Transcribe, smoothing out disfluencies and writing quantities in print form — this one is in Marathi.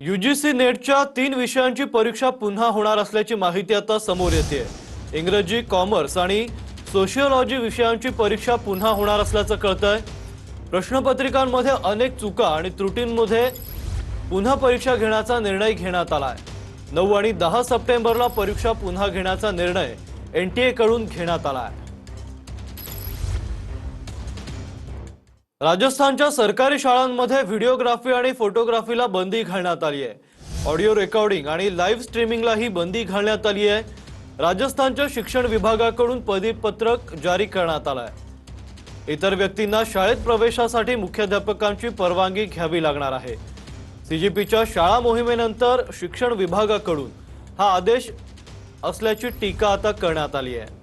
यूजीसी नेटच्या 3 विषयांची परीक्षा पुन्हा होणार असल्याची माहिती आता समोर येते। इंग्रजी, कॉमर्स आणि सोशियोलॉजी विषयांची परीक्षा पुन्हा होणार असल्याचं कळतंय। प्रश्नपत्रिकांमध्ये अनेक चुका आणि त्रुटींमध्ये पुन्हा परीक्षा घेण्याचा निर्णय घेण्यात आलाय। 9 आणि 10 सप्टेंबरला परीक्षा पुन्हा घेण्याचा निर्णय एनटीए कडून घेण्यात आलाय। राजस्थानच्या सरकारी शाळांमध्ये व्हिडिओग्राफी आणि फोटोग्राफीला बंदी घालण्यात आली आहे। ऑडिओ रेकॉर्डिंग आणि लाईव्ह स्ट्रीमिंगलाही बंदी घालण्यात आली आहे। राजस्थानच्या शिक्षण विभागाकडून परिपत्रक जारी करण्यात आलं आहे। इतर व्यक्तींना शाळेत प्रवेशासाठी मुख्याध्यापकांची परवानगी घ्यावी लागणार आहे। सीजीपीच्या शाळा मोहिमेनंतर शिक्षण विभागाकडून हा आदेश असल्याची टीका आता करण्यात आली आहे।